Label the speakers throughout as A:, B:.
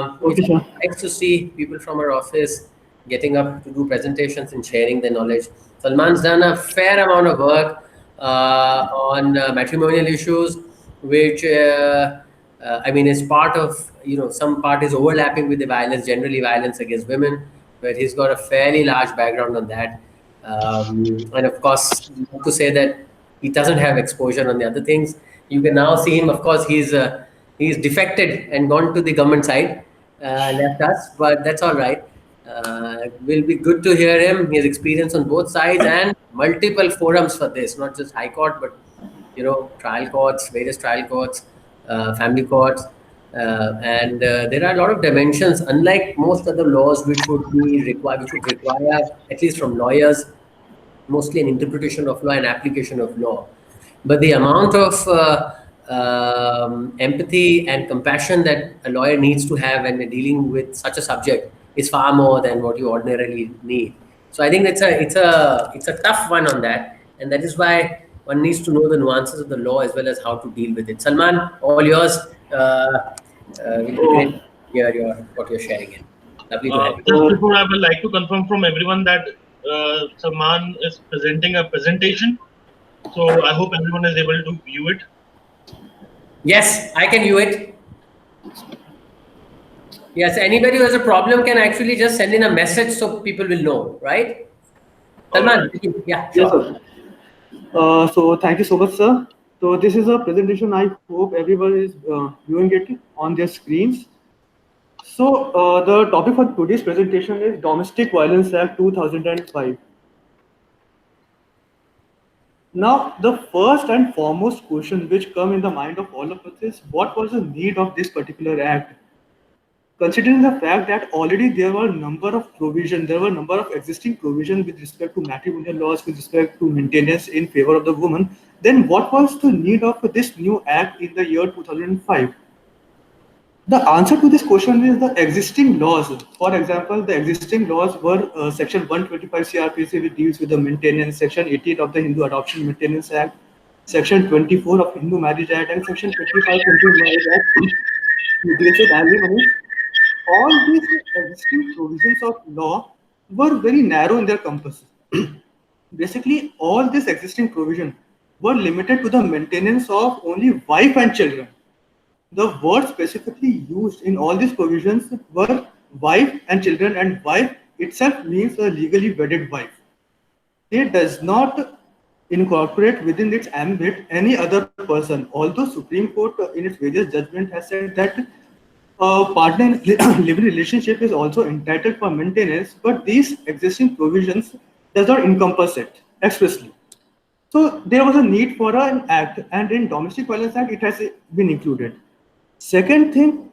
A: Okay,
B: It's
A: sir.
B: nice to see people from our office getting up to do presentations and sharing their knowledge. Salman's done a fair amount of work on matrimonial issues, which I mean is part of, some part is overlapping with the violence, generally violence against women, but he's got a fairly large background on that. And of course, not to say that he doesn't have exposure on the other things. You can now see him. Of course, he's defected and gone to the government side, left us, but that's all right. Will be good to hear him, his experience on both sides, and multiple forums for this, not just High Court, but trial courts, various trial courts, family courts, and there are a lot of dimensions. Unlike most other laws, which would require, at least from lawyers, mostly an interpretation of law and application of law. But the amount of empathy and compassion that a lawyer needs to have when dealing with such a subject is far more than what you ordinarily need. So I think it's a tough one on that, and that is why one needs to know the nuances of the law as well as how to deal with it. Salman, all yours. Will be great
A: So,
B: to hear what you're sharing in. Lovely to have you.
C: Just
A: uh,
C: before, I would like to confirm from everyone that Salman is presenting a presentation. So I hope everyone is able to view it.
B: Yes, I can view it. Yes, anybody who has a problem can actually just send in a message so people will know, right?
C: All
B: Salman,
C: right.
B: yeah,
A: yes,
B: sure.
A: sir. So thank you so much, sir. So this is a presentation. I hope everyone is viewing it on their screens. So the topic for today's presentation is Domestic Violence Act 2005. Now, the first and foremost question which come in the mind of all of us is what was the need of this particular act? Considering the fact that already there were a number of provisions, there were a number of existing provisions with respect to matrimonial laws, with respect to maintenance in favor of the woman, then what was the need of this new act in the year 2005? The answer to this question is the existing laws. For example, the existing laws were Section 125 CRPC, which deals with the maintenance, Section 18 of the Hindu Adoption Maintenance Act, Section 24 of Hindu Marriage Act, and Section 25 Hindu Marriage Act, which deals with alimony. All these existing provisions of law were very narrow in their compass. Basically, all these existing provisions were limited to the maintenance of only wife and children. The word specifically used in all these provisions were wife and children, and wife itself means a legally wedded wife. It does not incorporate within its ambit any other person. Although Supreme Court in its various judgment has said that a partner in living relationship is also entitled for maintenance, but these existing provisions does not encompass it expressly. So there was a need for an act, and in Domestic Violence Act it has been included. Second thing,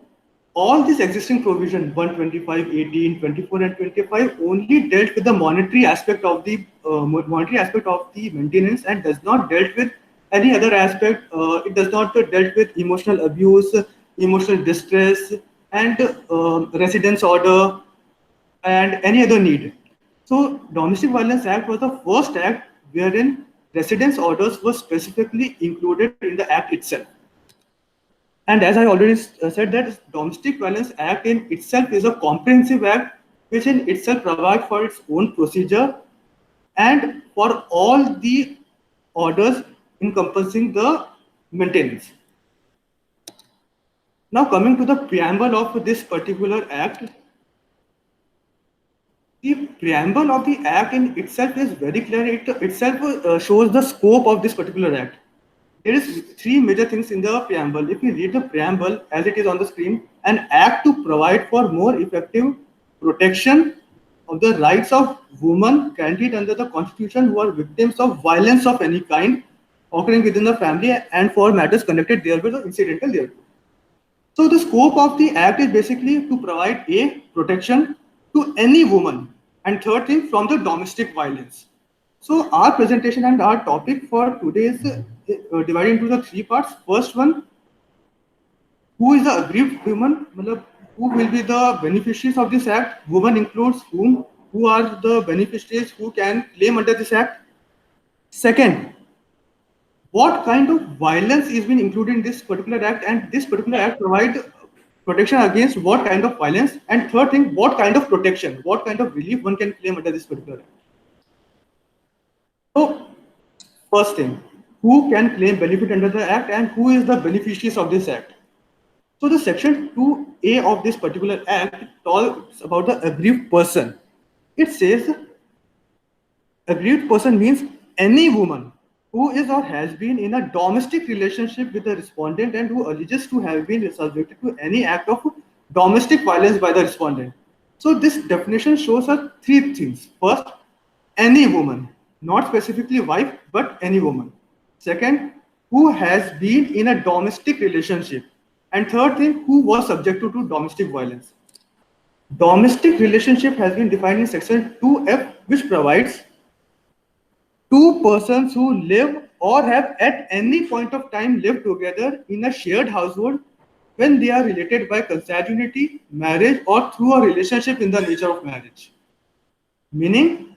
A: all these existing provision 125, 18, 24, and 25 only dealt with the monetary aspect of the maintenance and does not dealt with any other aspect. It does not dealt with emotional abuse, emotional distress, and residence order and any other need. So, Domestic Violence Act was the first act wherein residence orders were specifically included in the act itself. And as I already said, that Domestic Violence Act in itself is a comprehensive act which in itself provides for its own procedure and for all the orders encompassing the maintenance. Now coming to the preamble of this particular act, the preamble of the act in itself is very clear. It itself shows the scope of this particular act. There is three major things in the preamble. If you read the preamble as it is on the screen, an act to provide for more effective protection of the rights of women guaranteed under the Constitution who are victims of violence of any kind occurring within the family and for matters connected therewith or incidental thereto. So the scope of the act is basically to provide a protection to any woman, and third thing from the domestic violence. So our presentation and our topic for today is divided into the three parts. First one, who is the aggrieved woman? Who will be the beneficiaries of this act? Woman includes whom? Who are the beneficiaries who can claim under this act? Second, what kind of violence is being included in this particular act, and this particular act provide protection against what kind of violence, and third thing, what kind of protection, what kind of relief one can claim under this particular act. So, first thing, who can claim benefit under the act and who is the beneficiaries of this act? So the section 2A of this particular act talks about the aggrieved person. It says aggrieved person means any woman who is or has been in a domestic relationship with the respondent and who alleges to have been subjected to any act of domestic violence by the respondent. So this definition shows us three things. First, any woman, not specifically wife, but any woman. Second, who has been in a domestic relationship. And third thing, who was subjected to domestic violence. Domestic relationship has been defined in section 2F, which provides two persons who live or have at any point of time lived together in a shared household when they are related by consanguinity, marriage, or through a relationship in the nature of marriage. Meaning,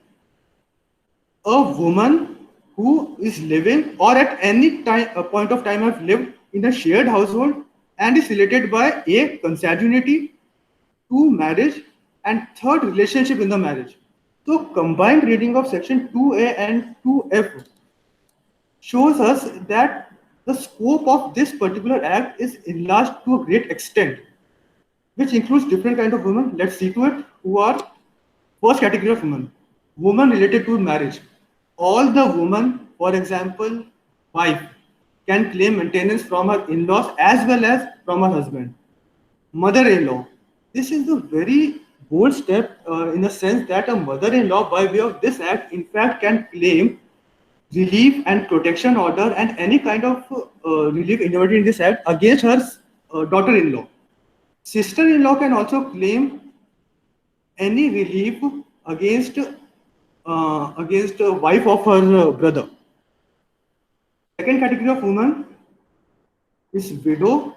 A: a woman who is living or at any time a point of time have lived in a shared household and is related by a consanguinity, two marriage, and third relationship in the marriage. So combined reading of section 2A and 2F shows us that the scope of this particular act is enlarged to a great extent, which includes different kind of women. Let's see to it. Who are first category of women? Women related to marriage. All the women, for example, wife, can claim maintenance from her in-laws as well as from her husband. Mother-in-law. This is a very bold step in the sense that a mother-in-law, by way of this act, in fact, can claim relief and protection order and any kind of relief enumerated in this act against her daughter-in-law. Sister-in-law can also claim any relief against the wife of her brother. Second category of woman is widow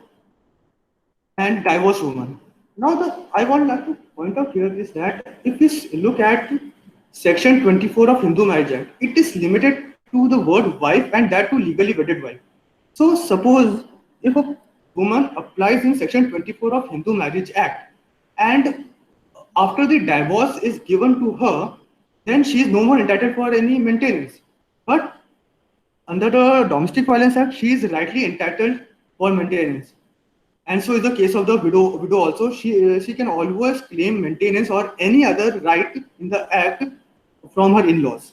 A: and divorced woman. Now, I would like to point out here is that if we look at section 24 of Hindu Marriage Act, it is limited to the word wife and that to legally wedded wife. So suppose if a woman applies in section 24 of Hindu Marriage Act and after the divorce is given to her, then she is no more entitled for any maintenance. But under the Domestic Violence Act, she is rightly entitled for maintenance. And so is the case of the widow also. She can always claim maintenance or any other right in the act from her in-laws.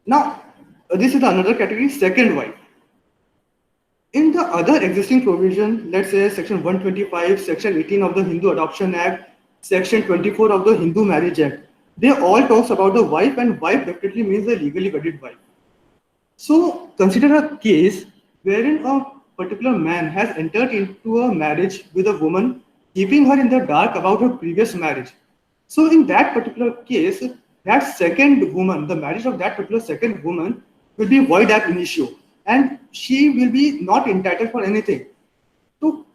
A: Now, this is another category, second wife. In the other existing provision, let's say section 125, section 18 of the Hindu Adoption Act, section 24 of the Hindu Marriage Act, they all talks about the wife, and wife definitely means the legally wedded wife. So consider a case wherein a particular man has entered into a marriage with a woman, keeping her in the dark about her previous marriage. So in that particular case, that second woman, the marriage of that particular second woman will be void ab initio, and she will be not entitled for anything. तो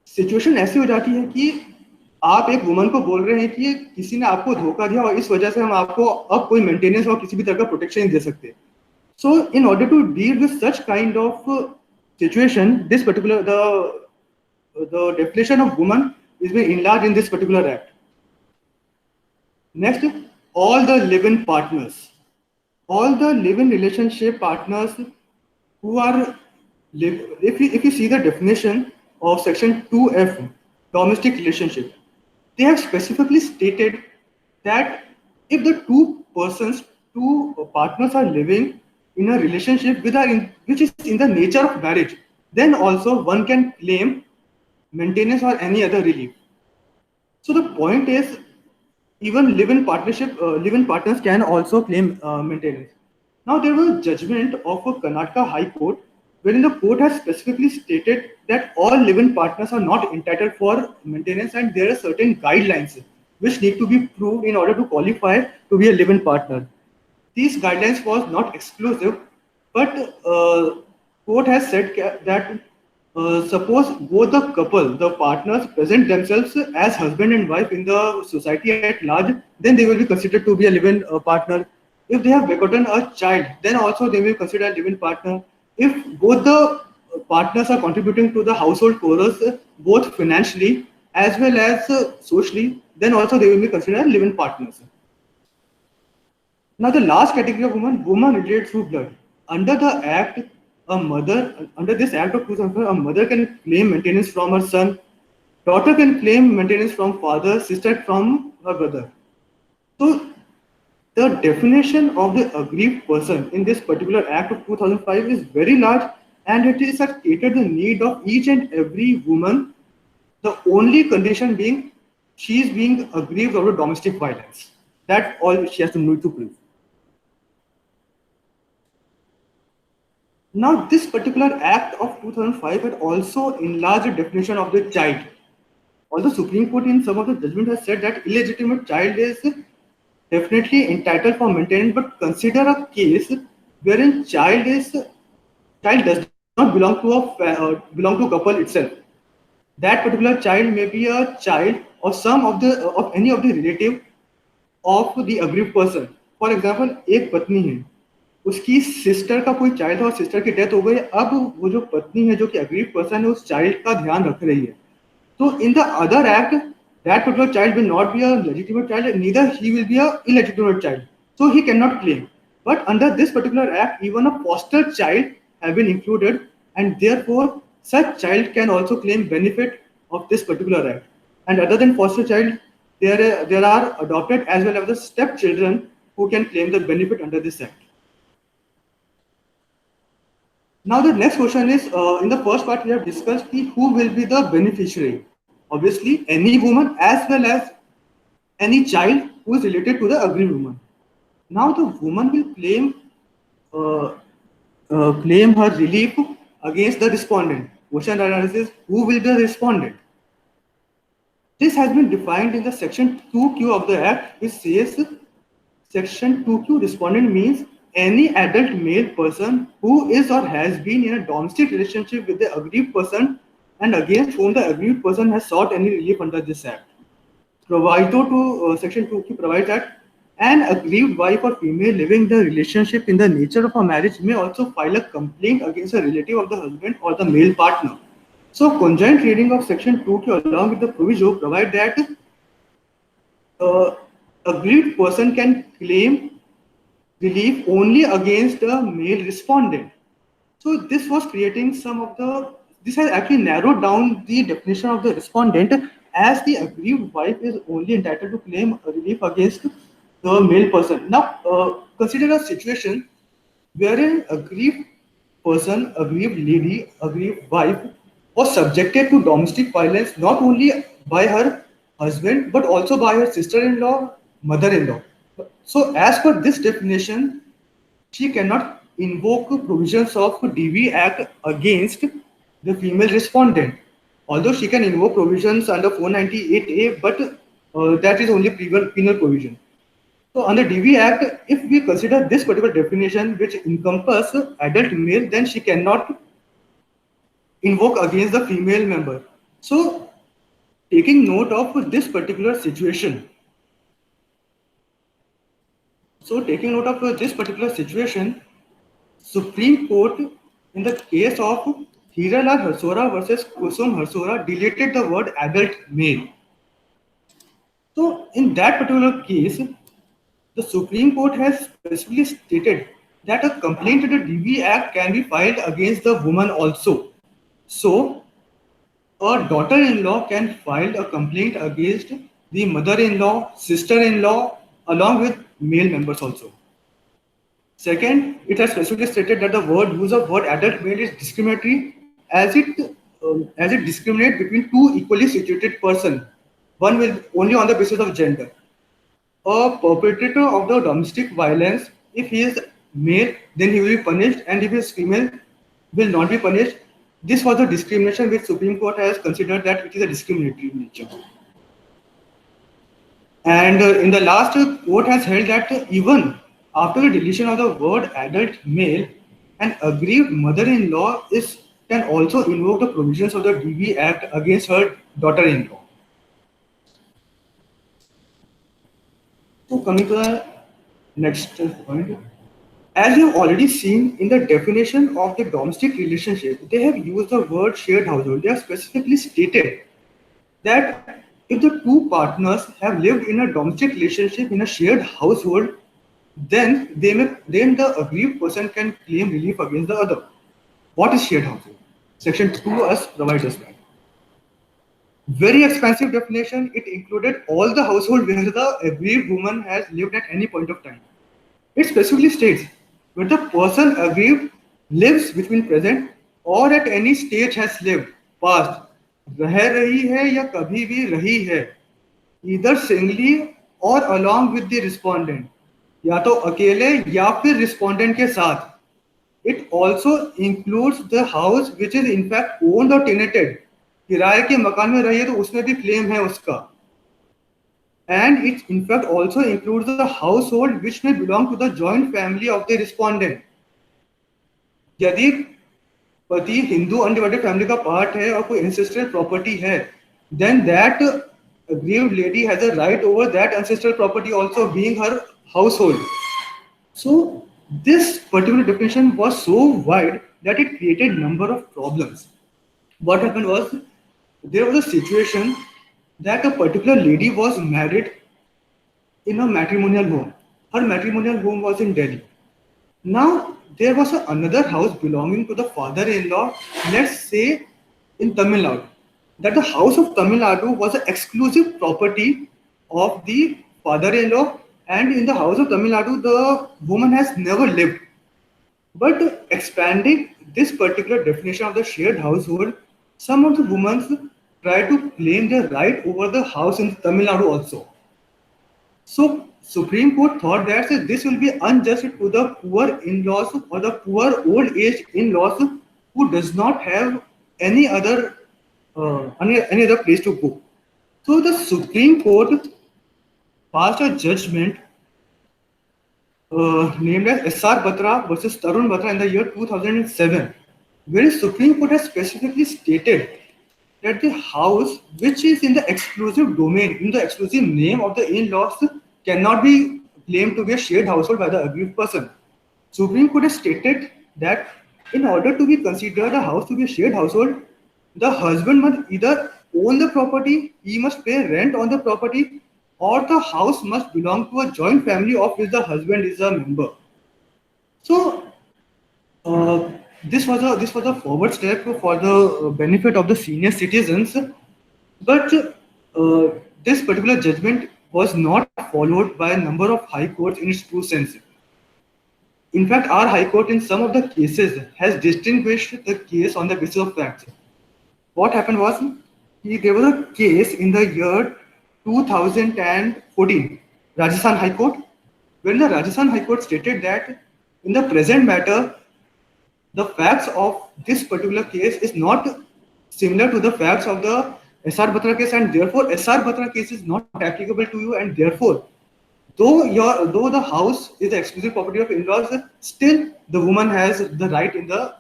A: situation ऐसी हो जाती है कि आप एक woman को बोल रहे हैं कि किसी ने आपको धोखा दिया और इस वजह से हम आपको अब कोई मेंटेनेंस और किसी भी तरह का प्रोटेक्शन नहीं दे सकते. So in order to deal with such kind of situation, this particular the definition of woman is being enlarged in this particular act. Next, all the live-in partners, all the live-in relationship partners who are if you see the definition of section 2F, domestic relationship, they have specifically stated that if the two partners are living in a relationship which is in the nature of marriage, then also one can claim maintenance or any other relief. So the point is, even live-in partners can also claim maintenance. Now there was a judgment of a Karnataka High Court wherein the court has specifically stated that all live-in partners are not entitled for maintenance, and there are certain guidelines which need to be proved in order to qualify to be a live-in partner. These guidelines was not exclusive, but court has said that suppose both the couple, the partners, present themselves as husband and wife in the society at large, then they will be considered to be a live-in partner. If they have begotten a child, then also they will consider a live-in partner. If both the partners are contributing to the household chorus both financially as well as socially, then also they will be considered live-in partners. Now, the last category of woman related through blood. Under the act, under this act of 2005, a mother can claim maintenance from her son, daughter can claim maintenance from father, sister from her brother. So, the definition of the aggrieved person in this particular act of 2005 is very large, and it is to cater the need of each and every woman. The only condition being she is being aggrieved over domestic violence. That's all she has to need to prove. Now, this particular act of 2005 had also enlarged the definition of the child. Although Supreme Court in some of the judgment has said that illegitimate child is definitely entitled for maintenance, but consider a case wherein child does not belong to belong to a couple itself. That particular child may be a child or some of any of the relative of the aggrieved person. For example, एक पत्नी है, उसकी sister का कोई child है और sister की death हो गई, अब वो जो पत्नी है जो कि अग्रीव पर्सन है उस चाइल्ड का ध्यान रख रही है. तो in the other act that particular child will not be a legitimate child, neither he will be a illegitimate child, so he cannot claim. But under this particular act, even a foster child have been included, and therefore such child can also claim benefit of this particular act. And other than foster child, there are adopted as well as the stepchildren who can claim the benefit under this act. Now the next question is, in the first part we have discussed who will be the beneficiary. Obviously, any woman as well as any child who is related to the aggrieved woman. Now the woman will claim her relief against the respondent. Question analysis: who will be the respondent? This has been defined in the section 2Q of the Act, which says section 2Q respondent means any adult male person who is or has been in a domestic relationship with the aggrieved person and against whom the aggrieved person has sought any relief under this act. Proviso to section 2Q provides that an aggrieved wife or female living the relationship in the nature of a marriage may also file a complaint against a relative of the husband or the male partner. So conjoint reading of section 2Q along with the proviso provide that aggrieved person can claim relief only against the male respondent. So this was creating this has actually narrowed down the definition of the respondent, as the aggrieved wife is only entitled to claim a relief against the male person. Now consider a situation wherein aggrieved person, aggrieved lady, aggrieved wife was subjected to domestic violence not only by her husband but also by her sister-in-law, mother-in-law. So as per this definition, she cannot invoke provisions of DV Act against the female respondent. Although she can invoke provisions under 498A, but that is only penal provision. So under DV Act, if we consider this particular definition which encompasses adult male, then she cannot invoke against the female member. So taking note of this particular situation, Supreme Court in the case of Hiralal Harsora versus Kusum Harsora deleted the word adult male. So in that particular case, the Supreme Court has specifically stated that a complaint under the DV Act can be filed against the woman also. So a daughter-in-law can file a complaint against the mother-in-law, sister-in-law, along with male members also. Second, it has specifically stated that the use of word adult male is discriminatory as it discriminates between two equally situated persons, one will only on the basis of gender. A perpetrator of the domestic violence, if he is male, then he will be punished, and if he is female, will not be punished. This was a discrimination which Supreme Court has considered that it is a discriminatory nature. And in the last, court has held that even after the deletion of the word adult male, an aggrieved mother-in-law can also invoke the provisions of the DV Act against her daughter-in-law. So coming to the next point. As you have already seen in the definition of the domestic relationship, they have used the word shared household. They have specifically stated that if the two partners have lived in a domestic relationship in a shared household, then the aggrieved person can claim relief against the other. What is shared household? Section 2 provides us that. Very expansive definition. It included all the household where the aggrieved woman has lived at any point of time. It specifically states where the person aggrieved lives, which means present, or at any stage has lived, past, रह रही है या कभी भी रही है, either singly or along with the respondent, या तो अकेले या फिर respondent के साथ. It also includes the house which is in fact owned or tenanted. किराए के मकान में रही है तो उसमें भी क्लेम है उसका. And it in fact also includes the household which may belong to the joint family of the respondent. यदि पति हिंदू अनडिवाइडेड फैमिली का पार्ट है और कोई ancestral property है, then that aggrieved lady has a right over that ancestral property also being her household. So this particular definition was so wide that it created number of problems. What happened was there was a situation that a particular lady was married in a matrimonial home. Her matrimonial home was in Delhi. Now, there was another house belonging to the father-in-law, let's say in Tamil Nadu. That the house of Tamil Nadu was an exclusive property of the father-in-law, and in the house of Tamil Nadu, the woman has never lived. But expanding this particular definition of the shared household, some of the women try to claim their right over the house in Tamil Nadu also. So Supreme Court thought that this will be unjust to the poor in-laws or the poor old age in-laws who does not have any other any other place to go. So the Supreme Court passed a judgment named as S.R. Batra versus Tarun Batra in the year 2007, where the Supreme Court has specifically stated that the house which is in the exclusive domain, in the exclusive name of the in-laws, cannot be claimed to be a shared household by the aggrieved person. Supreme Court has stated that in order to be considered a house to be a shared household, the husband must either own the property, he must pay rent on the property, or the house must belong to a joint family of which the husband is a member. So this was a forward step for the benefit of the senior citizens, but this particular judgment was not followed by a number of high courts in its true sense. In fact, our high court in some of the cases has distinguished the case on the basis of facts. What happened was there was a case in the year 2014, Rajasthan High Court, when the Rajasthan High Court stated that in the present matter, the facts of this particular case is not similar to the facts of the S.R. Batra case, and therefore S.R. Batra case is not applicable to you, and therefore, though the house is the exclusive property of in-laws, still the woman has the right in the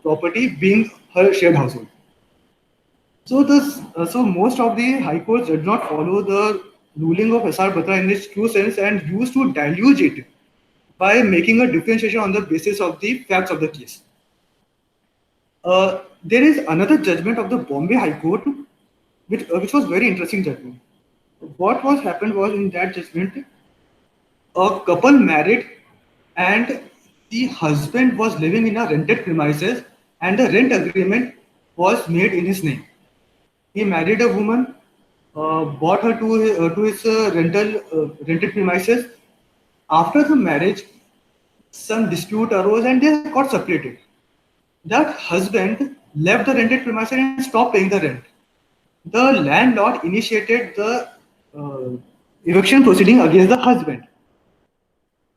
A: property being her shared household. So most of the high courts did not follow the ruling of S.R. Batra in its true sense and used to dilute it by making a differentiation on the basis of the facts of the case. There is another judgment of the Bombay High Court, which was very interesting judgment. What was happened was in that judgment, a couple married and the husband was living in a rented premises and the rent agreement was made in his name. He married a woman, bought her to his rented premises. After the marriage, some dispute arose and they got separated. That husband left the rented premises and stopped paying the rent. The landlord initiated the eviction proceeding against the husband.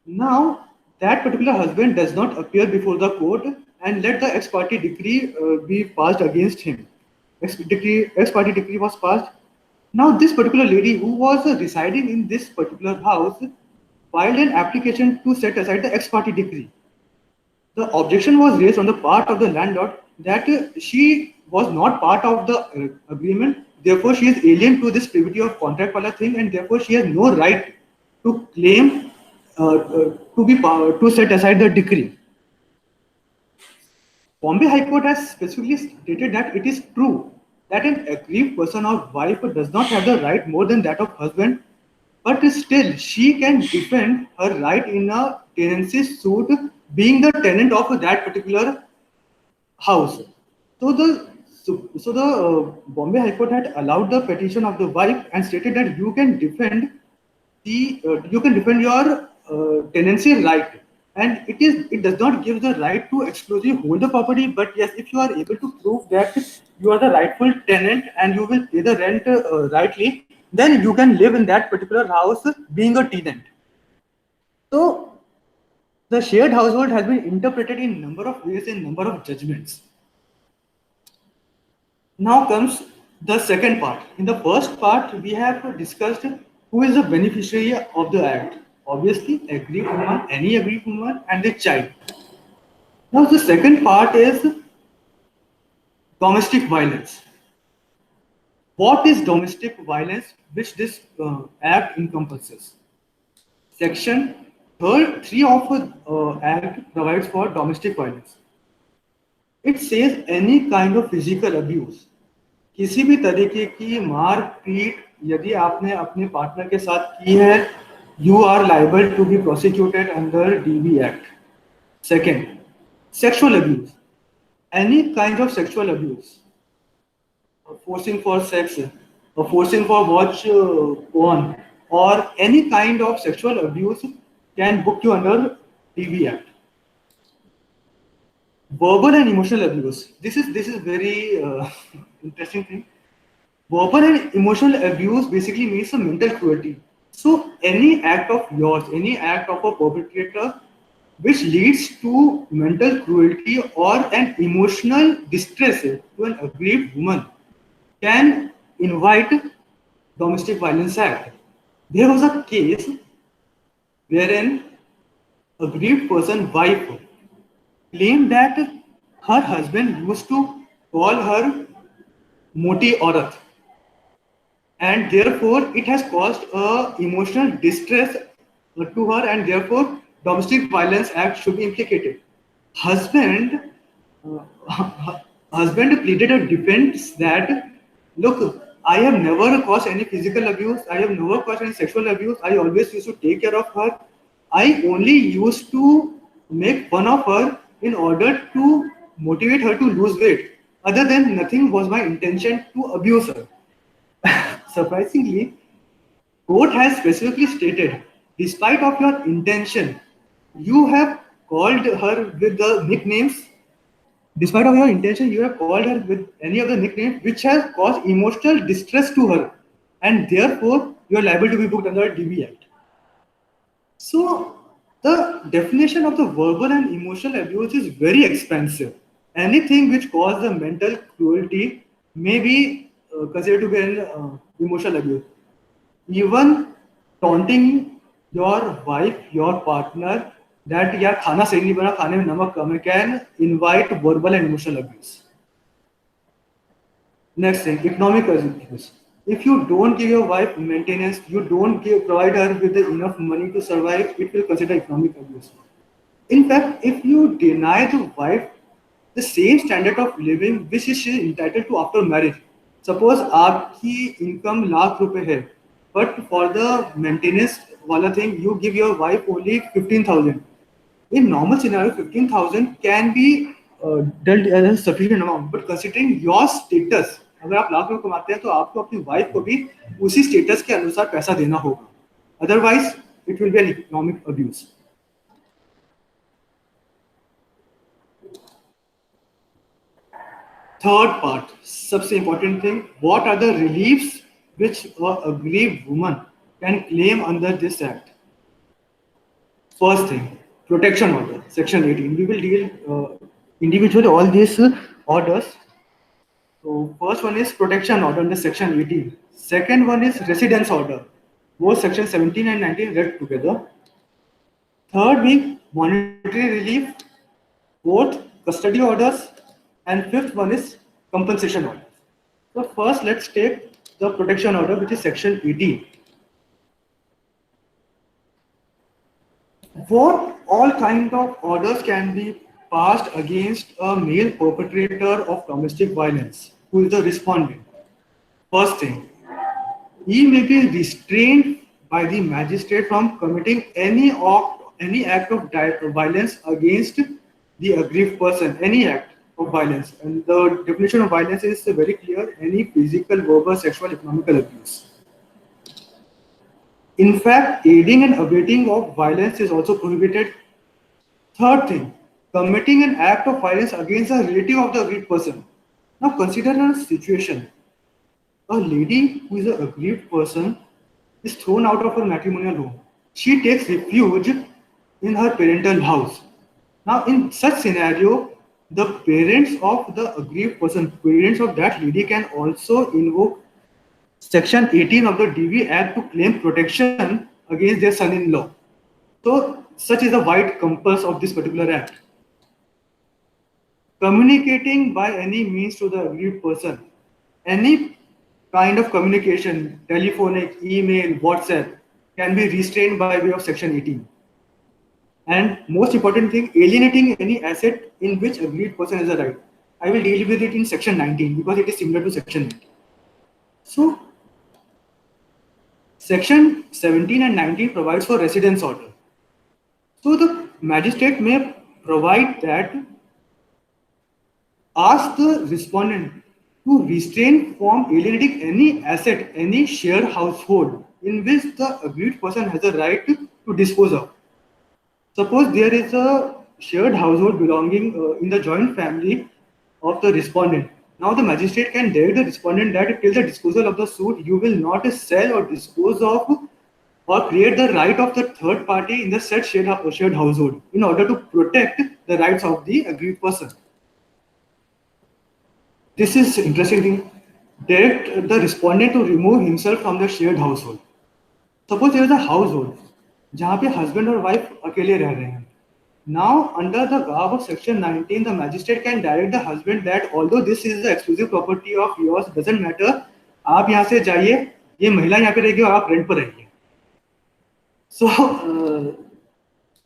A: Now, that particular husband does not appear before the court and let the ex parte decree be passed against him. Ex parte decree was passed. Now, this particular lady who was residing in this particular house filed an application to set aside the ex parte decree. The objection was raised on the part of the landlord that she was not part of the agreement, therefore she is alien to this privity of contract wala thing, and therefore she has no right to claim to set aside the decree. Bombay High Court has specifically stated that it is true that an aggrieved person or wife does not have the right more than that of husband, but still she can defend her right in a tenancy suit, being the tenant of that particular house. So the Bombay High Court had allowed the petition of the wife and stated that you can defend your tenancy right, and it does not give the right to exclusively hold the property. But yes, if you are able to prove that you are the rightful tenant and you will pay the rent rightly, then you can live in that particular house being a tenant. So the shared household has been interpreted in number of ways in number of judgments. Now comes the second part. In the first part, we have discussed who is the beneficiary of the act. Obviously, aggrieved woman, any aggrieved woman, and the child. Now, the second part is domestic violence. What is domestic violence, which this act encompasses? Section 3 of act provides for domestic violence. It says any kind of physical abuse. किसी भी तरीके की मार पीट यदि आपने अपने partner के साथ की है, you are liable to be prosecuted under DV Act. Second, sexual abuse. Any kind of sexual abuse, forcing for sex, or forcing for watch porn, or any kind of sexual abuse can book you under DV Act. Verbal and emotional abuse. This is very interesting thing. Verbal and emotional abuse basically means a mental cruelty. So any act of yours, any act of a perpetrator which leads to mental cruelty or an emotional distress to an aggrieved woman can invite Domestic Violence Act. There was a case wherein aggrieved person wife claimed that her husband used to call her moti aurat, and therefore it has caused emotional distress to her, and therefore Domestic Violence Act should be implicated. Husband husband pleaded a defense that, look, I have never caused any physical abuse, I have never caused any sexual abuse, I always used to take care of her, I only used to make fun of her in order to motivate her to lose weight. Other than nothing was my intention to abuse her. Surprisingly, court has specifically stated, despite of your intention, you have called her with the nicknames. Despite of your intention, you have called her with any of the nicknames which has caused emotional distress to her, and therefore you are liable to be booked under DB Act. So the definition of the verbal and emotional abuse is very expansive. Anything which causes the mental cruelty may be considered to be an emotional abuse. Even taunting your wife, your partner, that यार खाना सही नहीं बना, खाने में नमक कम है, can invite verbal and emotional abuse. Next thing, economic abuse. If you don't give your wife maintenance, you don't provide her with enough money to survive, it will consider economic abuse. In fact, if you deny the wife the same standard of living which she is entitled to after marriage, suppose आपकी income lakh रुपए है, but for the maintenance वाला thing you give your wife only 15,000. In normal scenario, 15,000 can be dealt as a sufficient amount, but considering your status, अगर आप लाख रुपए कमाते हैं तो आपको अपनी वाइफ को भी उसी स्टेटस के अनुसार पैसा देना होगा, otherwise it will be an economic abuse. Third part, सबसे important thing, what are the reliefs which a aggrieved woman can claim under this act? First thing, protection order, section 18. We will deal individually all these orders. So first one is protection order under section 18. Second one is residence order. Both section 17 and 19 read together. Third being monetary relief. Fourth, custody orders. And fifth one is compensation orders. So first let's take the protection order, which is section 18. What all kind of orders can be passed against a male perpetrator of domestic violence who is the respondent? First thing, he may be restrained by the magistrate from committing any act of violence against the aggrieved person, any act of violence. And the definition of violence is very clear: any physical, verbal, sexual, economical abuse. In fact, aiding and abetting of violence is also prohibited. Third thing, committing an act of violence against a relative of the aggrieved person. Now consider a situation. A lady who is an aggrieved person is thrown out of her matrimonial home. She takes refuge in her parental house. Now, in such scenario, the parents of the aggrieved person, parents of that lady, can also invoke Section 18 of the DV Act to claim protection against their son-in-law. So, such is the wide compass of this particular act. Communicating by any means to the aggrieved person, any kind of communication, telephonic, email, WhatsApp, can be restrained by way of Section 18. And most important thing, alienating any asset in which aggrieved person has a right. I will deal with it in Section 19 because it is similar to Section 18. So, Section 17 and 19 provides for residence order. So, the magistrate may provide that ask the respondent to restrain from alienating any asset, any shared household in which the aggrieved person has a right to dispose of. Suppose there is a shared household belonging in the joint family of the respondent. Now the magistrate can direct the respondent that till the disposal of the suit, you will not sell or dispose of or create the right of the third party in the said shared household in order to protect the rights of the aggrieved person. This is interesting thing. Direct the respondent to remove himself from the shared household. Suppose there is a household जहाँ पे husband और wife अकेले रह रहे हैं. Now, under the garb of Section 19, the magistrate can direct the husband that although this is the exclusive property of yours, doesn't matter, आप यहाँ से जाइए, ये महिला यहाँ पे रहेगी और आप रेंट पर रहिए. So,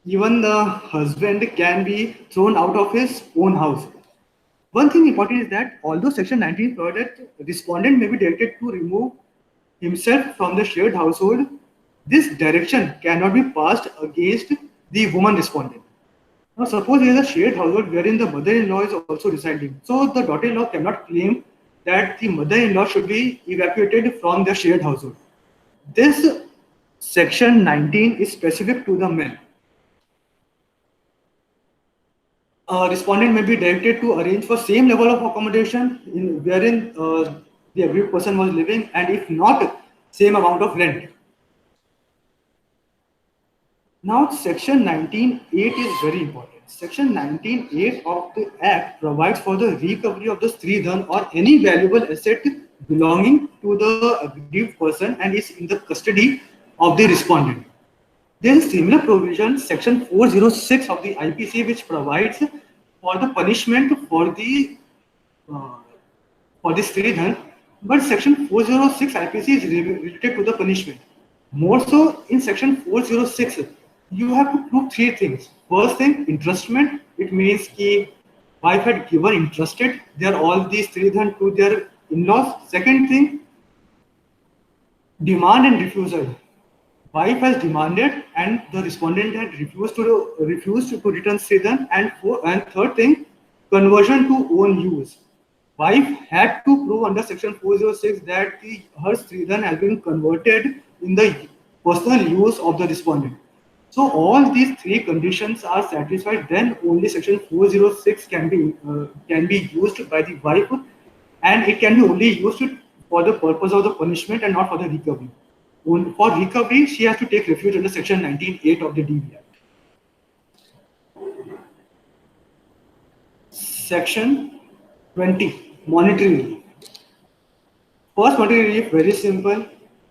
A: even the husband can be thrown out of his own house. One thing important is that although Section 19 provided respondent may be directed to remove himself from the shared household, this direction cannot be passed against the woman respondent. Now, suppose there is a shared household wherein the mother-in-law is also residing. So, the daughter-in-law cannot claim that the mother-in-law should be evacuated from the shared household. This Section 19 is specific to the men. Respondent may be directed to arrange for same level of accommodation in wherein the aggrieved person was living, and if not, same amount of rent. Now, Section 19(8) is very important. Section 19(8) of the Act provides for the recovery of the Stridhan or any valuable asset belonging to the aggrieved person and is in the custody of the respondent. There is a similar provision, Section 406 of the IPC, which provides for the punishment for the Stridhan, but Section 406 IPC is related to the punishment. More so, in Section 406, you have to prove three things. First thing, entrustment. It means that wife had given entrusted all these Stridhan to their in-laws. Second thing, demand and refusal. Wife has demanded and the respondent had refused to return Stridhan. And third thing, conversion to own use. Wife had to prove under Section 406 that her Stridhan has been converted in the personal use of the respondent. So all these three conditions are satisfied, then only Section 406 can be used by the wife, and it can be only used for the purpose of the punishment and not for the recovery. For recovery, she has to take refuge under Section 19(8) of the DV Act. Section 20, monetary relief. First monetary relief, very simple: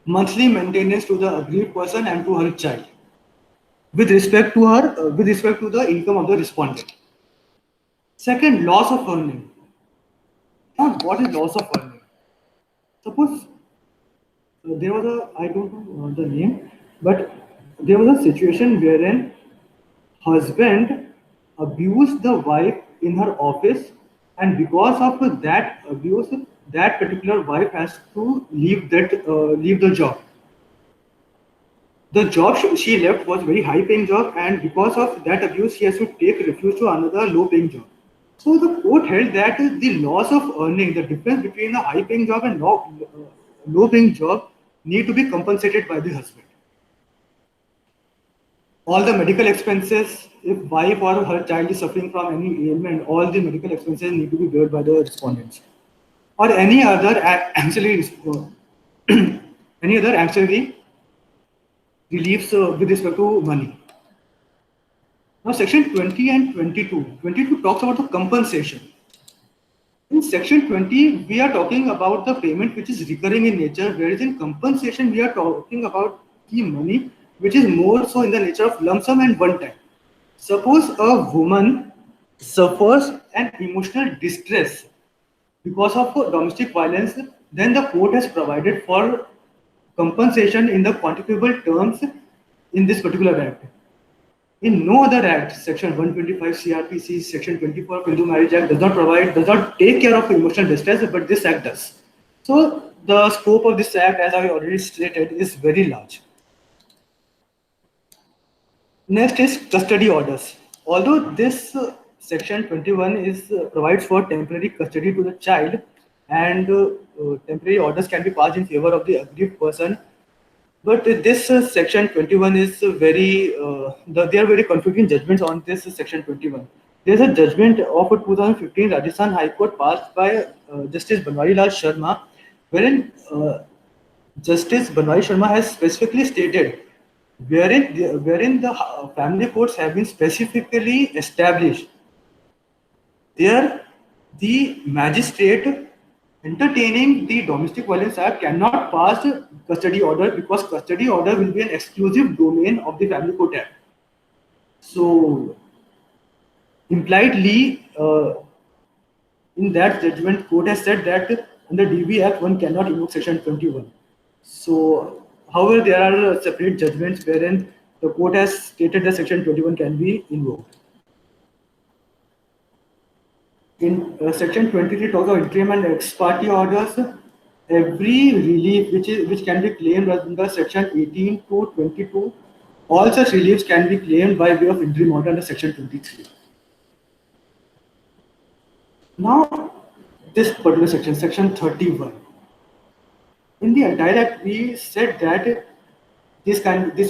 A: monthly maintenance to the aggrieved person and to her child, with respect to the income of the respondent. Second, loss of earning. Now, what is loss of earning? Suppose there was I don't know the name, but there was a situation wherein husband abused the wife in her office, and because of that abuse, that particular wife has to leave the job. The job she left was very high paying job, and because of that abuse she has to take refuge to another low paying job. So the court held that the loss of earning, the difference between a high paying job and low paying job, need to be compensated by the husband. All the medical expenses, if wife or her child is suffering from any ailment, all the medical expenses need to be borne by the respondents, or any other ancillary any other ancillary reliefs with respect to money. Now, section 20 and 22. 22 talks about the compensation. In section 20, we are talking about the payment which is recurring in nature, whereas in compensation, we are talking about the money which is more so in the nature of lump sum and one time. Suppose a woman suffers an emotional distress because of domestic violence, then the court has provided for compensation in the quantifiable terms in this particular act. In no other act, section 125 CRPC, section 24 of Hindu Marriage Act does not take care of emotional distress, but this act does. So the scope of this act, as I already stated, is very large. Next is custody orders. Although this section 21 provides for temporary custody to the child, and temporary orders can be passed in favor of the aggrieved person, but this section 21 is there are very conflicting judgments on this section 21. There is a judgment of 2015 Rajasthan High Court passed by Justice Banwari Lal Sharma, wherein Justice Banwari Sharma has specifically stated wherein the family courts have been specifically established. There, the magistrate entertaining the Domestic Violence Act cannot pass custody order, because custody order will be an exclusive domain of the Family Court Act. So, impliedly, in that judgment, court has said that under DV Act one cannot invoke section 21. So, however, there are separate judgments wherein the court has stated that section 21 can be invoked. In section 23 talks about interim and ex parte orders. Every relief which can be claimed under section 18 to 22, all such reliefs can be claimed by way of interim order under section 23. Now, this particular section, section 31. In the entire act, we said that this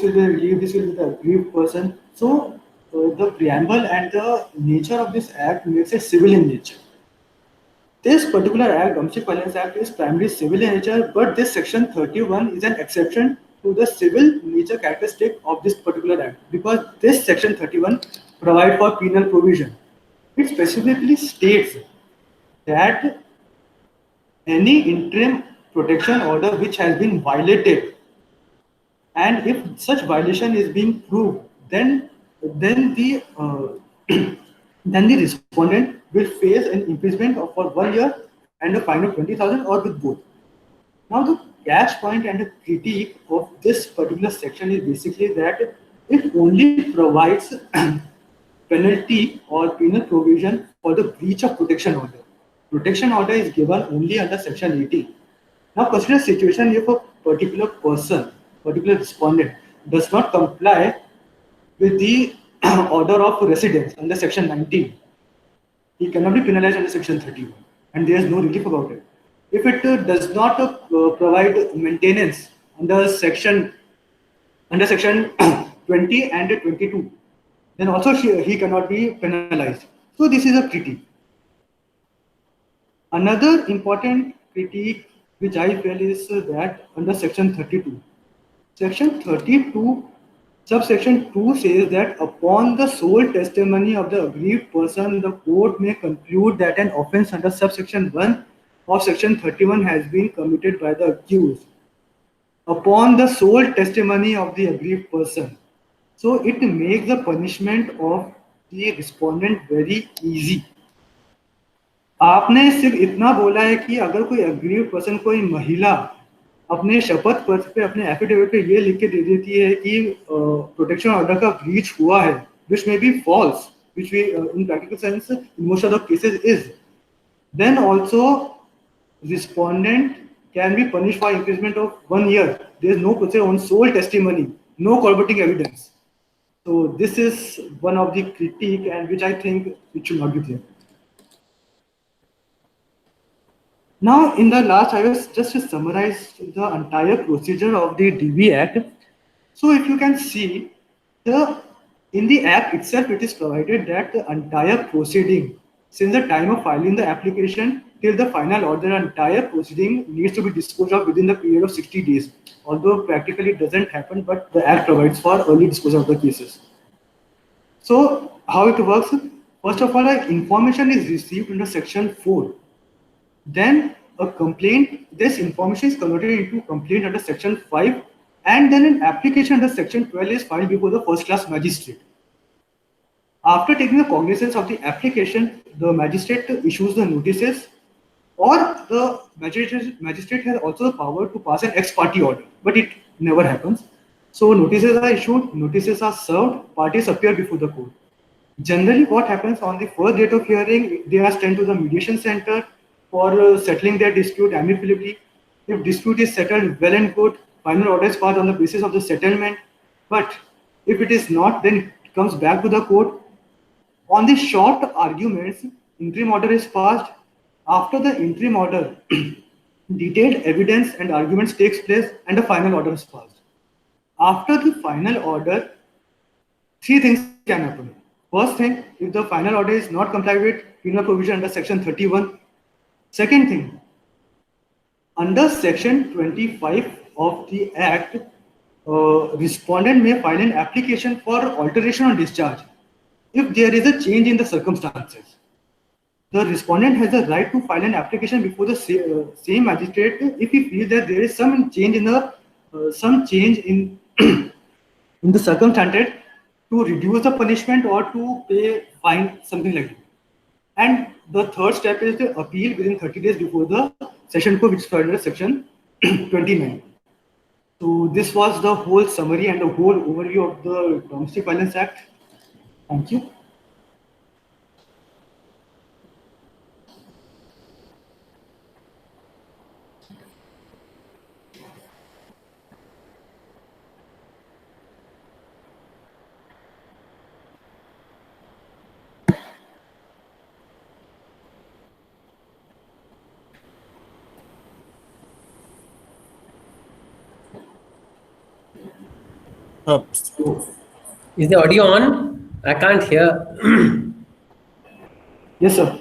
A: will be relief, this will be the aggrieved person. So, the preamble and the nature of this act makes it civil in nature. This particular act, Domestic Violence Act, is primarily civil in nature, but this section 31 is an exception to the civil nature characteristic of this particular act, because this section 31 provides for penal provision. It specifically states that any interim protection order which has been violated, and if such violation is being proved, then the respondent will face an imprisonment for 1 year and a fine of 20,000, or with both. Now, the catch point and the critique of this particular section is basically that it only provides penalty or penal provision for the breach of protection order. Protection order is given only under section 18. Now, consider a situation if a particular person, particular respondent, does not comply with the order of residence under section 19. He cannot be penalized under section 31, and there is no relief about it. If it does not provide maintenance under section 20 and 22, then also he cannot be penalized. So this is a critique. Another important critique which I feel is that under section 32. Section 32, subsection 2 says that upon the sole testimony of the aggrieved person, the court may conclude that an offence under subsection 1 of section 31 has been committed by the accused. Upon the sole testimony of the aggrieved person. So it makes the punishment of the respondent very easy. आपने सिर्फ इतना बोला है कि अगर कोई aggrieved person, कोई महिला अपने शपथ पत्र पे, अपने एफिडेविट पे ये लिख के दे देती है कि प्रोटेक्शन ऑर्डर का ब्रीच हुआ है, which may be false, which we, in practical sense, in most of the cases is, then also respondent can be punished for imprisonment of 1 year. There is no procedure on sole testimony, no corroborating evidence. So this is one of the critique, and which I think it should not be there. Now, in the last, I was just to summarize the entire procedure of the DV Act. So if you can see, in the Act itself, it is provided that the entire proceeding, since the time of filing the application till the final order, entire proceeding needs to be disposed of within the period of 60 days. Although practically it doesn't happen, but the Act provides for early disposal of the cases. So how it works? First of all, information is received under Section 4. Then a complaint, this information is converted into complaint under Section 5, and then an application under Section 12 is filed before the first class magistrate. After taking the cognizance of the application, the magistrate issues the notices, or the magistrate has also the power to pass an ex parte order, but it never happens. So notices are issued, notices are served, parties appear before the court. Generally, what happens on the first date of hearing, they are sent to the mediation center for settling their dispute amicably. If dispute is settled, well and good, final order is passed on the basis of the settlement. But if it is not, then it comes back to the court. On the short arguments, interim order is passed. After the interim order, detailed evidence and arguments takes place, and the final order is passed. After the final order, three things can happen. First thing, if the final order is not complied with, penal provision under Section 31. Second thing, under Section 25 of the Act, respondent may file an application for alteration or discharge if there is a change in the circumstances. The respondent has the right to file an application before the same magistrate if he feels that there is some change in the in the circumstances to reduce the punishment or to pay fine, something like that. And the third step is the appeal within 30 days before the session court, which is under Section 29. So this was the whole summary and the whole overview of the Domestic Violence Act. Thank you.
B: Is the audio on? I can't hear.
A: Yes, sir.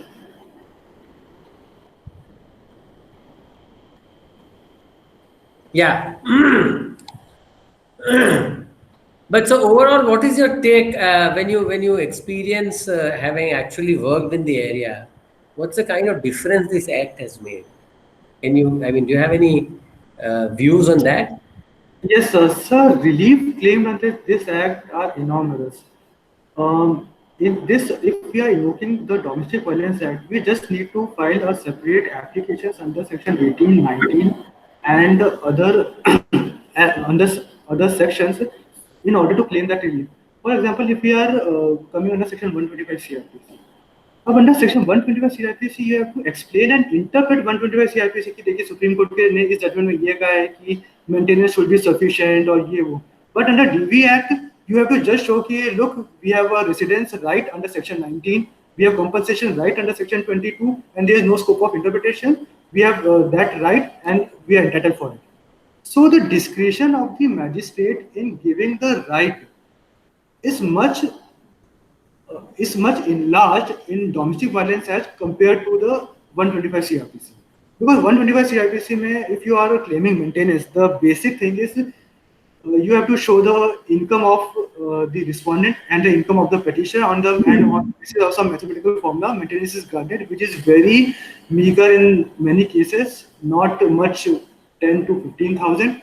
B: Yeah. But so overall, what is your take when you experience having actually worked in the area? What's the kind of difference this act has made? Do you have any views on that?
A: Yes, sir. Sir, relief claimed under this act are enormous. If we are invoking the Domestic Violence Act, we just need to file a separate applications under Section 18, 19, and other under other sections in order to claim that relief. For example, if we are coming under Section 125 CRPC, under Section 125 CRPC, you have to explain and interpret 125 CRPC कि देखिए supreme court के ने इस judgement में ये कहा है कि मेंटेनेंस शुड बी सफिशिएंट और ये वो. But under DV Act, you have to just show कि look, we have a residence right under Section 19, we have compensation right under Section 22, and there is no scope of interpretation. We have that right, and we are entitled for it. So the discretion of the magistrate in giving the right is much enlarged in Domestic Violence Act compared to the 125 CRPC. Because 125 CRPC mein, if you are claiming maintenance, the basic thing is you have to show the income of the respondent and the income of the petitioner and this is also a mathematical formula. Maintenance is granted, which is very meager in many cases, not much, 10 to 15,000.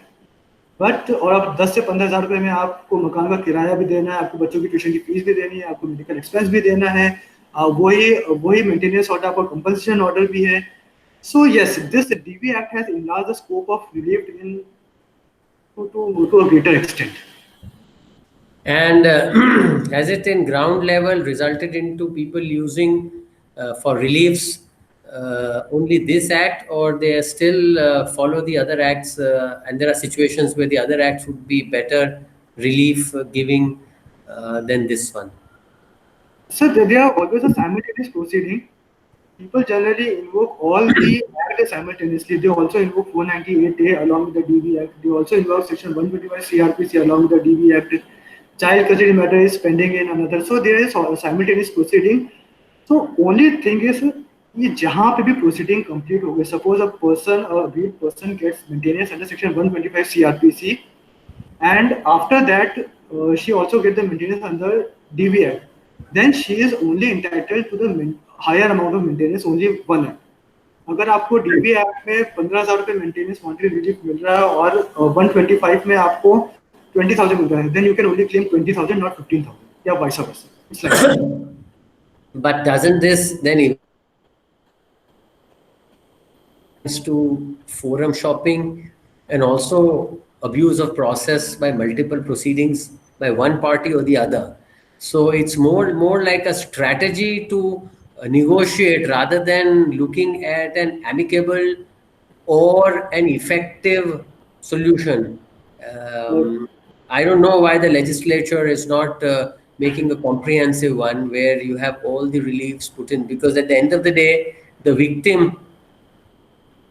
A: But और आप 10 से 15,000 रुपए में आपको मकान का किराया भी देना है, आपको बच्चों की ट्यूशन की फीस भी देनी है, आपको मेडिकल एक्सपेंस भी देना है, वही मेंटेनेंस ऑर्डर, आपको कंपनसेशन ऑर्डर भी है. So yes, this DV act has enlarged the scope of relief in to a greater extent.
B: And has it in ground level resulted into people using for reliefs only this act, or they still follow the other acts, and there are situations where the other acts would be better relief giving than this one?
A: So there are always a simultaneous proceeding. People generally invoke all the acts simultaneously. They also invoke 498A along with the DB Act. They also invoke Section 125 CRPC along with the DB Act. Child custody matter is pending in another. So there is a simultaneous proceeding. So only thing is कि जहाँ पे भी proceeding complete हो गए, suppose a person, a agreed person gets maintenance under Section 125 CRPC, and after that she also get the maintenance under DB Act, then she is only entitled to the higher amount of maintenance, only one act. अगर आपको DB Act में 15,000 रुपए maintenance monetary relief मिल रहा है और 125 में आपको 20,000 मिल रहा है, then you can only claim 20,000, not 15,000, या vice versa. It's like that.
B: But doesn't this then to forum shopping and also abuse of process by multiple proceedings by one party or the other? So it's more like a strategy to negotiate rather than looking at an amicable or an effective solution. I don't know why the legislature is not making a comprehensive one where you have all the reliefs put in, because at the end of the day, the victim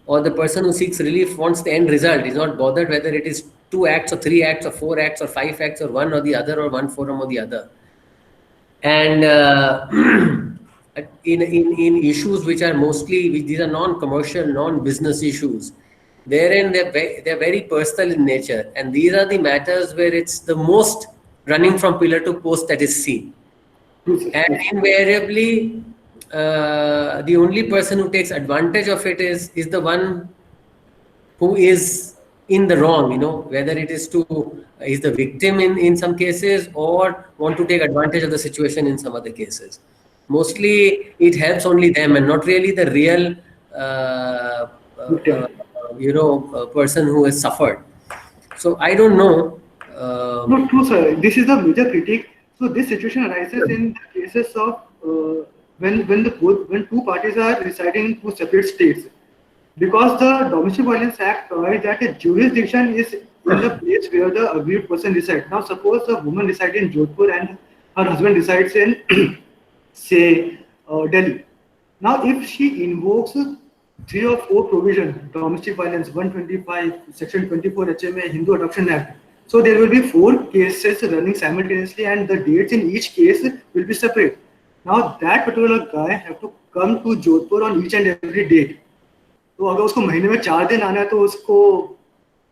B: or the person who seeks relief wants the end result. He's not bothered whether it is 2 acts or 3 acts or 4 acts or 5 acts or one or the other or one forum or the other. And in issues which are mostly, these are non-commercial, non-business issues, therein they're very personal in nature, and these are the matters where it's the most running from pillar to post that is seen. And invariably, the only person who takes advantage of it is the one who is in the wrong, whether it is the victim in some cases, or want to take advantage of the situation in some other cases. Mostly it helps only them and not really the real person who has suffered. So I don't know.
A: No, true, sir. This is the major critique. So this situation arises in the cases of when two parties are residing in two separate states, because the Domestic Violence Act provides that a jurisdiction is in the place where the aggrieved person resides. Now, suppose a woman resides in Jodhpur and her husband resides in, say, Delhi. Now, if she invokes 3 or 4 provisions, domestic violence, 125, Section 24 HMA, Hindu Adoption Act, so there will be 4 cases running simultaneously, and the dates in each case will be separate. Now that particular guy have to come to Jodhpur on each and every date. तो अगर उसको महीने में 4 दिन आना है तो उसको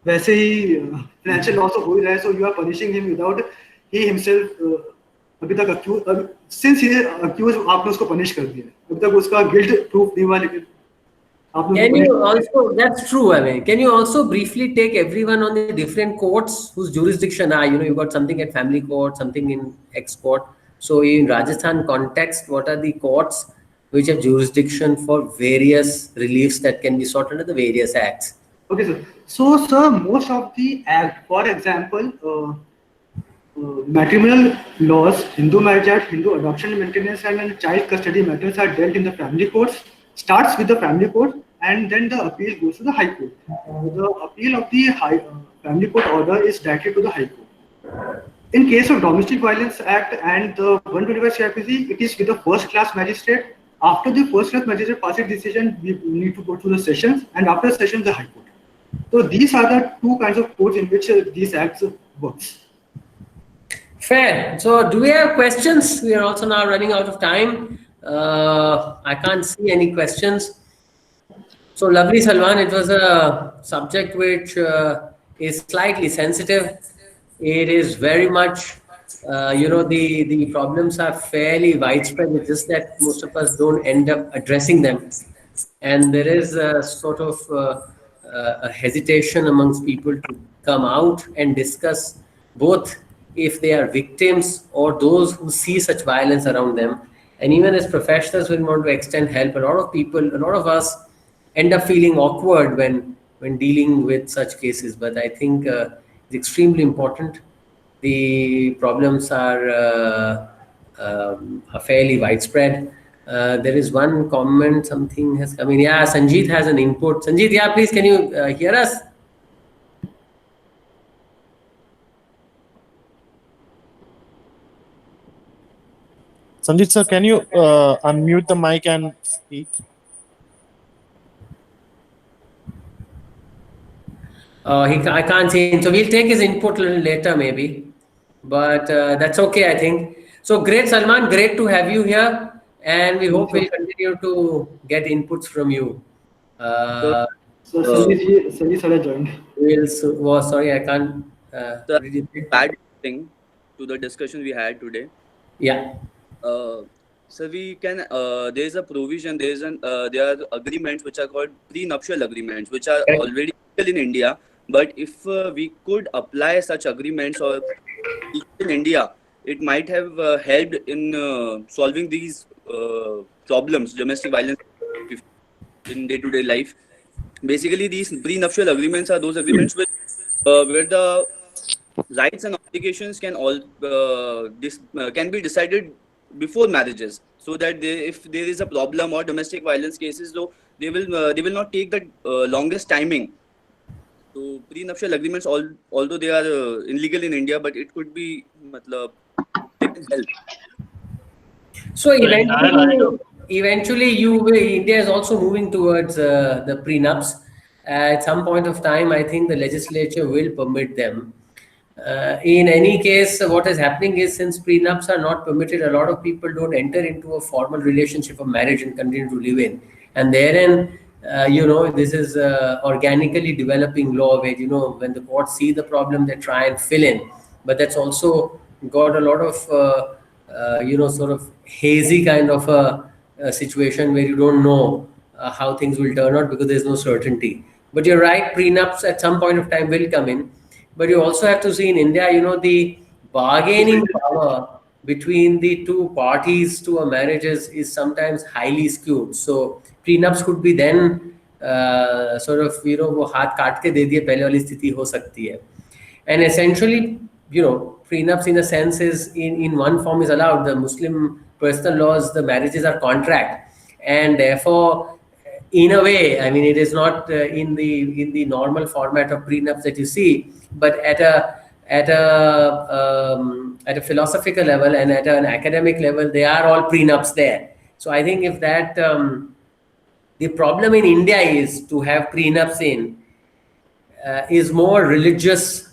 A: वैसे ही financial loss हो ही रहा है. So you are punishing him without he himself अभी तक accused, since he is accused आपने उसको punish कर दिया. अभी तक उसका guilt proof नहीं हुआ, लेकिन
B: can you also, that's true, I mean, can you also briefly take everyone on the different courts whose jurisdiction are, you've got something at family court, something in X court. So in Rajasthan context, what are the courts which have jurisdiction for various reliefs that can be sought under the various acts?
A: Okay, sir. So, sir, most of the act, for example, matrimonial laws, Hindu Marriage Act, Hindu Adoption Maintenance and Child Custody matters are dealt in the family courts. Starts with the family court, and then the appeal goes to the High Court. The appeal of the family court order is directed to the High Court. In case of Domestic Violence Act and the 125 CRPC, it is with the first class magistrate. After the first class magistrate passes decision, we need to go to the sessions, and after sessions, the High Court. So these are the 2 kinds of courts in which these acts works.
B: Fair. So do we have questions? We are also now running out of time. I can't see any questions. So lovely, Salman. It was a subject which is slightly sensitive. It is very much, the problems are fairly widespread. It's just that most of us don't end up addressing them. And there is a sort of a hesitation amongst people to come out and discuss, both if they are victims or those who see such violence around them. And even as professionals, we want to extend help. A lot of us end up feeling awkward when dealing with such cases. But I think it's extremely important the problems are fairly widespread. There is one comment, something has come in. Yeah, Sanjeet has an input. Sanjeet, yeah, please, can you hear us?
D: Sanjit sir, can you unmute the mic and speak?
B: I can't see him. So we'll take his input a little later, maybe. But that's okay, I think. So great, Salman. Great to have you here. And we hope we'll continue to get inputs from you.
A: So
E: Uh,
A: Sanjeev sir has joined.
B: Sorry, I can't.
E: the
B: What did you say?
E: bad thing to the discussion we had today.
B: Yeah.
E: So we can there is a provision, there are agreements which are called prenuptial agreements, which are
B: Correct.
E: already legal in India. But if we could apply such agreements or in India, it might have helped in solving these problems, domestic violence in day-to-day life. Basically, these prenuptial agreements are those agreements where the rights and obligations can be decided before marriages, so that if there is a problem or domestic violence cases, though they will not take the longest timing. So prenuptial agreements, although they are illegal in India, but it could be, they can help.
B: So eventually, India is also moving towards the prenups. At some point of time, I think the legislature will permit them. In any case, what is happening is, since prenups are not permitted, a lot of people don't enter into a formal relationship of marriage and continue to live in. And therein, this is organically developing law where, when the courts see the problem, they try and fill in. But that's also got a lot of, sort of hazy kind of a situation where you don't know how things will turn out because there's no certainty. But you're right, prenups at some point of time will come in. But you also have to see in India, the bargaining power between the two parties to a marriage is sometimes highly skewed. So prenups could be then sort of, वो हाथ काट के दे दिए पहले वाली स्थिति हो सकती है. And essentially, prenups in a sense is in one form is allowed. The Muslim personal laws, the marriages are contract, and therefore, in a way, I mean, it is not in the normal format of prenups that you see, but at a philosophical level and at an academic level, they are all prenups there. So I think if that the problem in India is to have prenups is more religious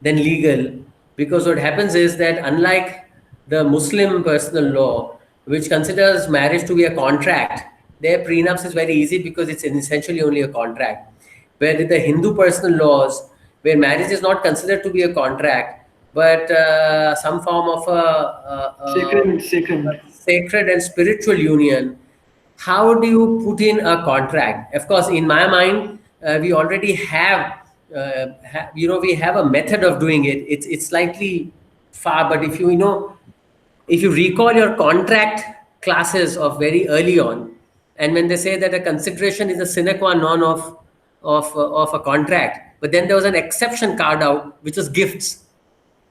B: than legal, because what happens is that, unlike the Muslim personal law, which considers marriage to be a contract, their prenups is very easy because it's essentially only a contract. Where the Hindu personal laws, where marriage is not considered to be a contract, but some form of a sacred and spiritual union, how do you put in a contract? Of course, in my mind, we already have, we have a method of doing it. It's slightly far, but if you recall your contract classes of very early on, and when they say that a consideration is a sine qua non of a contract, but then there was an exception carved out, which was gifts.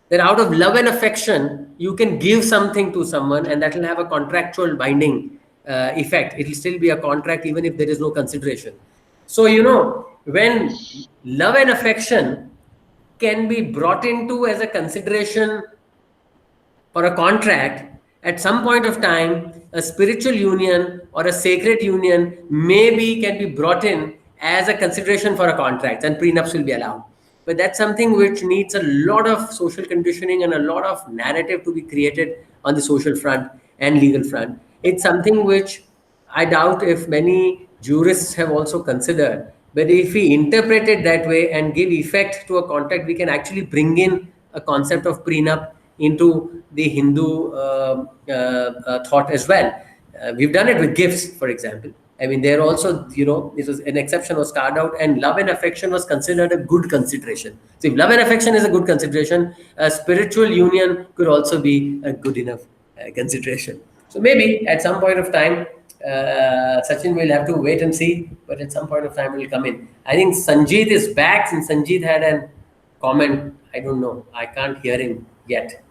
B: That out of love and affection, you can give something to someone, and that will have a contractual binding effect. It will still be a contract even if there is no consideration. So, when love and affection can be brought into as a consideration for a contract, at some point of time, a spiritual union or a sacred union can be brought in as a consideration for a contract, and prenups will be allowed. But that's something which needs a lot of social conditioning and a lot of narrative to be created on the social front and legal front. It's something which I doubt if many jurists have also considered. But if we interpret it that way and give effect to a contract, we can actually bring in a concept of prenup into the Hindu thought as well. We've done it with gifts, for example. I mean, there also, this was an exception was carved out, and love and affection was considered a good consideration. So if love and affection is a good consideration, a spiritual union could also be a good enough consideration. So maybe at some point of time, Sachin will have to wait and see, but at some point of time will come in. I think Sanjeet is back, and Sanjeet had a comment. I don't know. I can't hear him yet.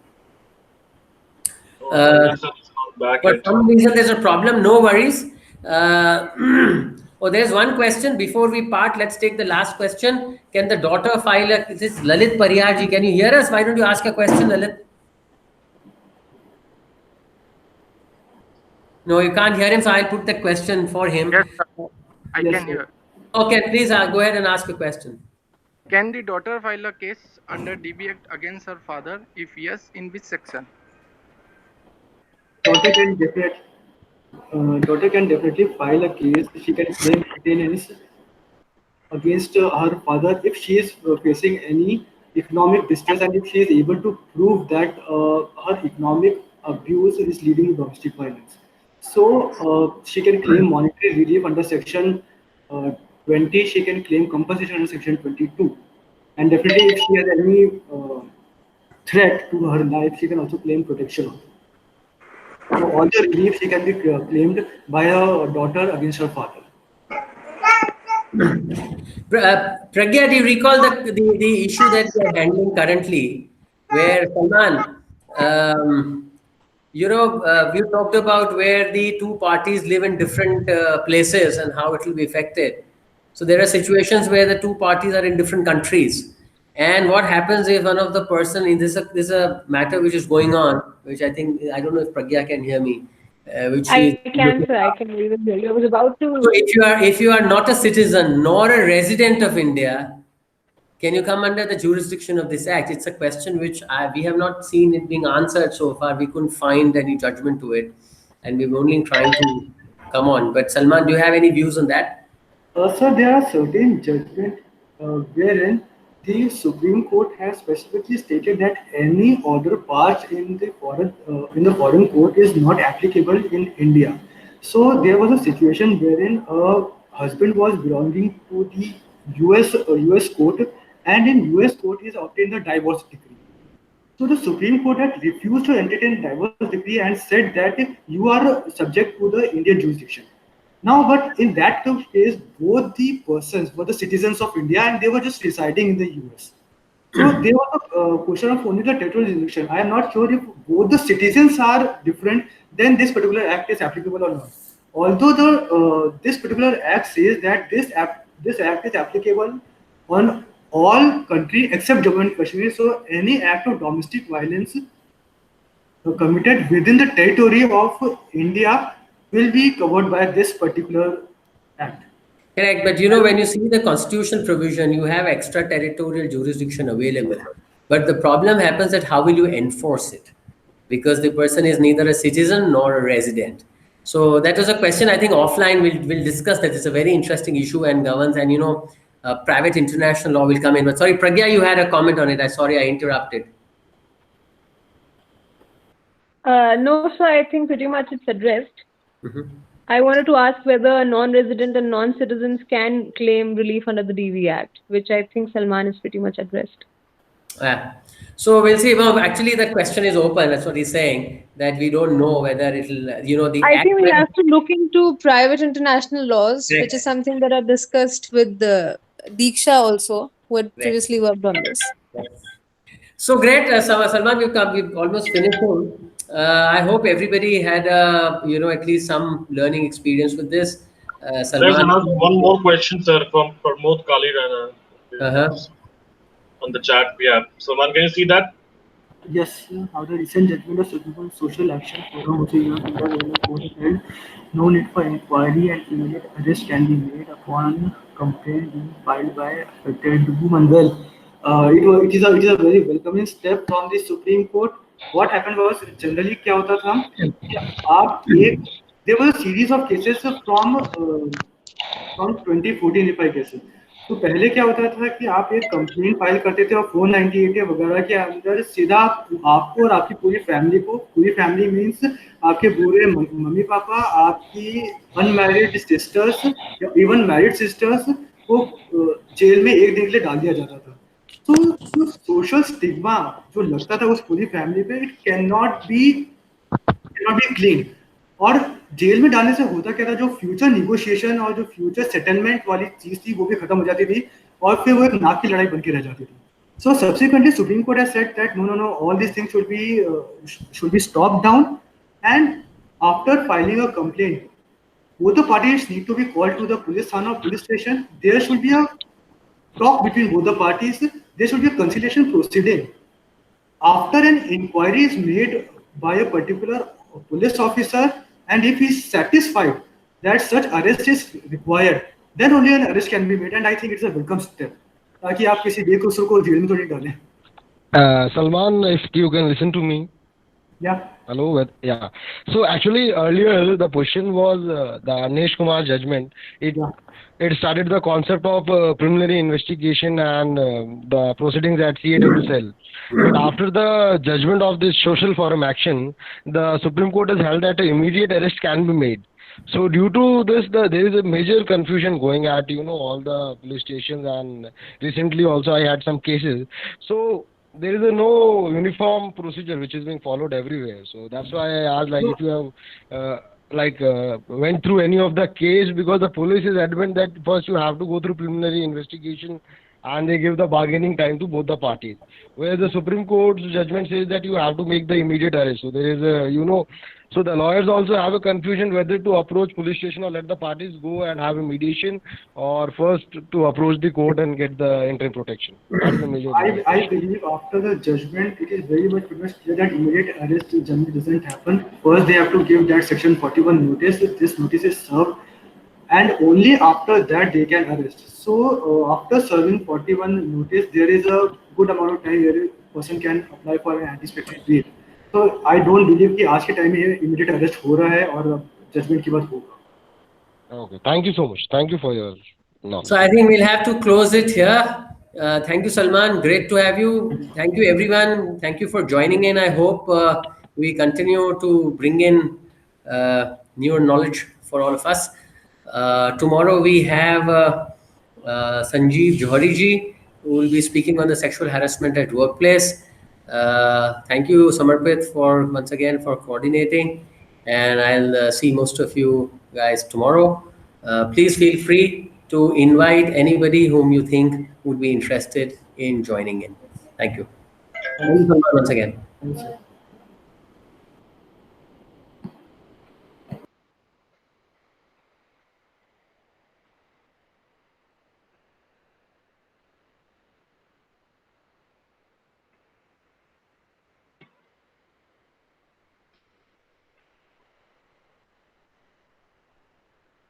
C: Yes, sir, it's not back
B: For
C: yet.
B: some reason, there's a problem. No worries. Oh, there's one question before we part. Let's take the last question. Can the daughter file a? This is Lalit Pariyarji. Can you hear us? Why don't you ask a question, Lalit? No, you can't hear him, so I'll put the question for him.
F: Yes, I
A: Yes,
F: can
A: sir.
F: hear.
B: Okay, please go ahead and ask a question.
F: Can the daughter file a case under DB Act against her father? If yes, in which section?
A: Daughter can definitely file a case. She can claim maintenance against her father if she is facing any economic distress and if she is able to prove that her economic abuse is leading to domestic violence. So she can claim monetary relief under section 20. She can claim compensation under section 22. And definitely if she has any threat to her life, she can also claim protection. So all the relief she can be claimed by her daughter against her father.
B: Pragya, do you recall the issue that we are handling currently, where Salman, we talked about where the two parties live in different places and how it will be affected. So there are situations where the two parties are in different countries. And what happens if one of the person in this is a matter which is going on, which I don't know if Pragya can hear me, which
G: I
B: is
G: can, sir. I can even hear you. I was about
B: So
G: to.
B: if you are not a citizen nor a resident of India, can you come under the jurisdiction of this act? It's a question which we have not seen it being answered so far. We couldn't find any judgment to it, and we're only trying to come on. But Salman, do you have any views on that?
A: So there are certain judgments wherein the Supreme Court has specifically stated that any order passed in the foreign court is not applicable in India. So there was a situation wherein a husband was belonging to the US court, and in US court he has obtained the divorce decree. So the Supreme Court had refused to entertain divorce decree and said that you are subject to the Indian jurisdiction. Now, but in that case, both the persons were the citizens of India and they were just residing in the US. So there was a question of only the territorial jurisdiction. I am not sure if both the citizens are different, then this particular act is applicable or not. Although this particular act says that this act is applicable on all country except Jammu and Kashmir. So any act of domestic violence committed within the territory of India will be covered by this particular act.
B: Correct, but when you see the constitutional provision, you have extraterritorial jurisdiction available. But the problem happens that how will you enforce it? Because the person is neither a citizen nor a resident. So that was a question I think offline we'll discuss that. It's a very interesting issue and governs, and private international law will come in. But sorry, Pragya, you had a comment on it. Sorry, I interrupted.
G: No, sir. I think pretty much it's addressed. I wanted to ask whether non-resident and non-citizens can claim relief under the DV Act, which I think Salman is pretty much addressed.
B: So we'll see. Well, actually, the question is open. That's what he's saying, that we don't know whether it'll,
G: I think we have to look into private international laws,
B: Correct.
G: which is something that I've discussed with the Diksha also, who had previously worked on this.
B: So great, Salman. We've almost finished. I hope everybody had at least some learning experience with this.
C: There's
B: Salman,
C: one more question, sir, from Pramod Kalirana on the chat we have. Salman, can you see that?
A: Yes, how the recent judgment of Supreme Court Social Action Forum, which is held, no need for inquiry and immediate arrest can be made upon complaint being filed by affected woman. Well, it is a very welcoming step from the Supreme Court. What happened was generally क्या होता था कि आप there was a series of cases from 2014 if I guess. तो पहले क्या होता था कि आप एक कंप्लेंट फाइल करते थे और 498 वगैरह के अंदर सीधा आपको और आपकी पूरी फैमिली मीन्स आपके पूरे मम्मी पापा, आपकी अनमैरिड सिस्टर्स या इवन मैरिड सिस्टर्स को जेल में एक दिन के लिए डाल दिया जाता था. तो जो सोशल स्टिग्मा जो लगता था उस पूरी फैमिली पे, it can not be clean. और जेल में डालने से होता क्या था, जो फ्यूचर निगोशिएशन और जो फ्यूचर सेटलमेंट वाली चीज थी वो भी खत्म हो जाती थी और फिर वो एक नाक की लड़ाई बन के रह जाती थी. So subsequently, Supreme Court has said that no, all these things should be stopped down, and after filing a complaint, both the parties need to be called to the police thana, police station. There should be a talk between both the parties. There should be a conciliation proceeding. After an inquiry is made by a particular police officer, and if he is satisfied that such arrest is required, then only an arrest can be made. And I think it's a welcome step. ताकि आप किसी बेकसूर को jail में तो नहीं डालें.
H: Salman, if you can listen to me.
A: Yeah.
H: Hello. Yeah. So actually, earlier the question was the Anish Kumar judgment. It started the concept of preliminary investigation and the proceedings at CAWCL. But after the judgment of this social forum action, the Supreme Court has held that immediate arrest can be made. So due to this, there is a major confusion going at all the police stations, and recently also I had some cases. So there is no uniform procedure which is being followed everywhere. So that's why I asked, like, if you have went through any of the case, because the police is adamant that first you have to go through preliminary investigation and they give the bargaining time to both the parties. Whereas the Supreme Court's judgment says that you have to make the immediate arrest. So there is a, so the lawyers also have a confusion whether to approach police station or let the parties go and have a mediation, or first to approach the court and get the interim protection. That's the major
A: I believe after the judgment, it is very much clear that immediate arrest generally doesn't happen. First, they have to give that section 41 notice. This notice is served, and only after that they can arrest. So after serving 41 notice, there is a good amount of time where a person can apply for an anticipatory bail. So I don't believe कि आज के time में immediate arrest हो रहा है और judgment के बाद होगा.
H: Okay, thank you so much. Thank you for your knowledge.
B: So I think we'll have to close it here. Thank you, Salman. Great to have you. Thank you, everyone. Thank you for joining in. I hope we continue to bring in newer knowledge for all of us. Tomorrow we have Sanjeev Johari ji, who will be speaking on the sexual harassment at workplace. Thank you, Samarpit, for once again for coordinating, and I'll see most of you guys tomorrow. Please feel free to invite anybody whom you think would be interested in joining in. Thank you. Thank you, Salman, once again.
A: Thank you.